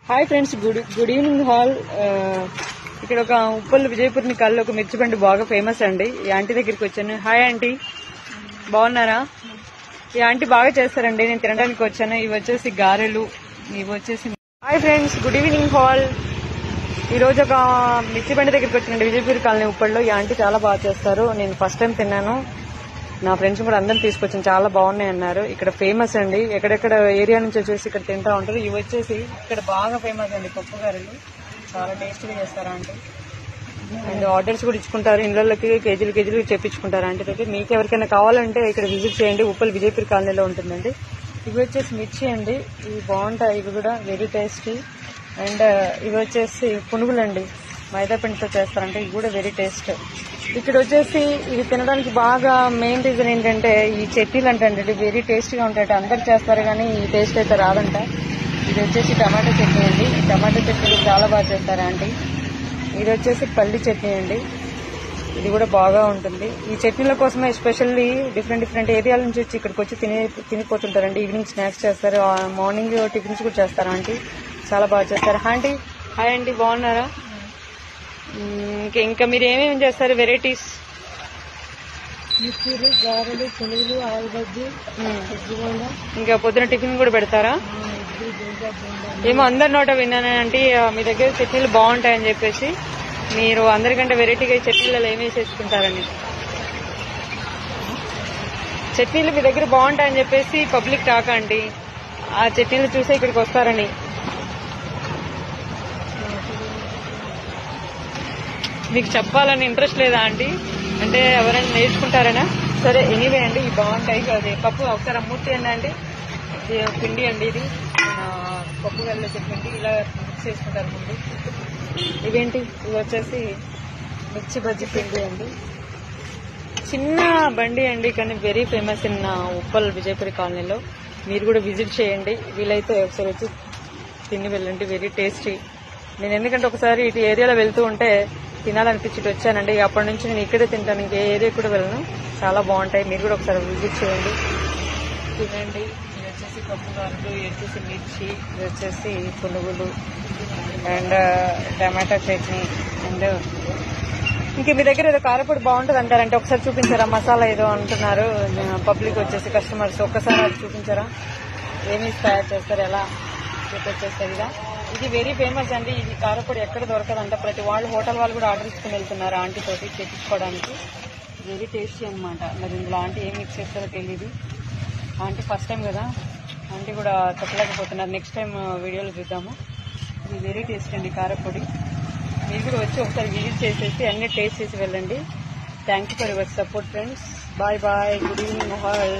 Hi friends, good evening hall. ఇక్కడ ఒక ఉప్పల్ విజయపురం కల్లో ఒక మిర్చి బండి బాగా ఫేమస్ అండి. ఈ ఆంటీ దగ్గరికి వచ్చాను. హాయ్ ఆంటీ, బాగున్నారా? ఈ ఆంటీ బాగా చేస్తారండి, నేను తినడానికి వచ్చాను. ఇవి వచ్చేసి గారెలు, ఇవి వచ్చేసి. Hi friends, good evening hall. ఈ రోజు ఒక మిర్చి బండి దగ్గరికి వచ్చానండి, విజయపురం కాలనీ ఉప్పల్లో. ఈ ఆంటీ చాలా బాగా చేస్తారు, నేను ఫస్ట్ టైం తిన్నాను. నా ఫ్రెండ్స్ కూడా అందరం తీసుకొచ్చాను, చాలా బాగున్నాయి అన్నారు. ఇక్కడ ఫేమస్ అండి, ఎక్కడెక్కడ ఏరియా నుంచి వచ్చేసి ఇక్కడ తింటా ఉంటారు. ఇవి వచ్చేసి ఇక్కడ బాగా ఫేమస్ అండి, పప్పు గారెలు చాలా టేస్టీగా చేస్తారు ఆంటీ. అండ్ ఆర్డర్స్ కూడా ఇచ్చుకుంటారు, ఇళ్ళకి కేజీలు చెప్పించుకుంటారు ఆంటీ దగ్గర. మీకు ఎవరికైనా కావాలంటే ఇక్కడ విజిట్ చేయండి, ఉప్పల్ విజయపురం కాలనీలో ఉంటుందండి. ఇవి వచ్చేసి మిర్చి అండి, ఇవి బాగుంటాయి, ఇవి కూడా వెరీ టేస్టీ. అండ్ ఇవి వచ్చేసి పునుగులండి, మైదా పిండితో చేస్తారంటే ఇవి కూడా వెరీ టేస్ట్. ఇక్కడ వచ్చేసి ఇవి తినడానికి బాగా మెయిన్ రీజన్ ఏంటంటే ఈ చట్నీలు అంటే వెరీ టేస్టీగా ఉంటాయి. అందరు చేస్తారు కానీ ఈ టేస్ట్ అయితే రాదంట. ఇది వచ్చేసి టమాటో చట్నీ అండి, ఈ టమాటో చట్నీ చాలా బాగా చేస్తారు ఆంటీ. ఇది వచ్చేసి పల్లి చట్నీ అండి, ఇది కూడా బాగా ఉంటుంది. ఈ చట్నీల కోసమే ఎస్పెషల్లీ డిఫరెంట్ ఏరియాల నుంచి వచ్చి ఇక్కడికి వచ్చి తినిపోతుంటారండి. ఈవినింగ్ స్నాక్స్ చేస్తారు, మార్నింగ్ టిఫిన్స్ కూడా చేస్తారు ఆంటీ, చాలా బాగా చేస్తారు. ఆంటీ హాయ్ అండి, బాగున్నారా? ఇంకా మీరు ఏమేమి చేస్తారు వెరైటీస్? మిర్చీలు, గారెలు, పునుగులు, ఆలు బజ్జీ, ఇంకా పొద్దున టిఫిన్ కూడా పెడతారా? ఏమో అందరి నోట విన్నాను అంటే మీ దగ్గర చట్నీలు బాగుంటాయని చెప్పేసి. మీరు అందరికంటే వెరైటీగా చట్నీలలో ఏమేమి చేసుకుంటారని. చట్నీలు మీ దగ్గర బాగుంటాయని చెప్పేసి పబ్లిక్ టాక్ అండి, ఆ చట్నీలు చూసే ఇక్కడికి వస్తారని. మీకు చెప్పాలని ఇంట్రెస్ట్ లేదా ఆంటీ? అంటే ఎవరైనా నేర్చుకుంటారనా? సరే ఎనీవే అండి, ఇవి బాగుంటాయి. అది పప్పు ఒకసారి అమ్మూర్తి అండి, పిండి అండి, ఇది పప్పు వెళ్ళే పిండి ఇలా మిక్స్ చేసుకుంటారు ముందు. ఇవేంటి? ఇవి వచ్చేసి మిర్చి బజ్జీ పిండి అండి, చిన్న బండి అండి కానీ very famous in Uppal Vijayapuram కాలనీలో. మీరు కూడా విజిట్ చేయండి, వీలైతే ఒకసారి వచ్చి తిని వెళ్ళండి, వెరీ టేస్టీ. నేను ఎందుకంటే ఒకసారి ఇటు ఏరియాలో వెళ్తూ ఉంటే తినాలనిపించి వచ్చానండి, అప్పటి నుంచి నేను ఇక్కడే తింటాను, ఇంకే ఏరియా కూడా వెళ్ళను. చాలా బాగుంటాయి, మీరు కూడా ఒకసారి విజిట్ చేయండి, తినండి. ఇది వచ్చేసి పప్పు గారెలు, ఇది వచ్చేసి మిర్చి, ఇది వచ్చేసి పునుగులు అండ్ టమాటా చట్నీ. అండ్ ఇంక మీ దగ్గర ఏదో కారపొడి బాగుంటుంది అంటారంటే ఒకసారి చూపించారా? మసాలా ఏదో అంటున్నారు పబ్లిక్ వచ్చేసి కస్టమర్స్, ఒక్కసారి అది చూపించారా? ఏమి తయారు చేస్తారు, ఎలా చెప్పొచ్చేస్తారు ఇదా? ఇది వెరీ ఫేమస్ అండి, ఇది కారపొడి ఎక్కడ దొరకదంట. ప్రతి వాళ్ళు హోటల్ వాళ్ళు కూడా ఆర్డర్ ఇచ్చుకుని వెళ్తున్నారు ఆంటీ తోటి చేయించుకోవడానికి. వెరీ టేస్టీ అనమాట. మరి ఇందులో ఆంటీ ఏం మిక్స్ చేస్తారో తెలియదు. ఆంటీ ఫస్ట్ టైం కదా, ఆంటీ కూడా చెప్పలేకపోతున్నారు. నెక్స్ట్ టైం వీడియోలో చూద్దాము. ఇది వెరీ టేస్ట్ అండి కారపొడి. మీరు కూడా వచ్చి ఒకసారి విజిట్ చేసేసి అన్ని టేస్ట్ చేసి వెళ్ళండి. Thank you for your support friends. Bye bye, good evening hi.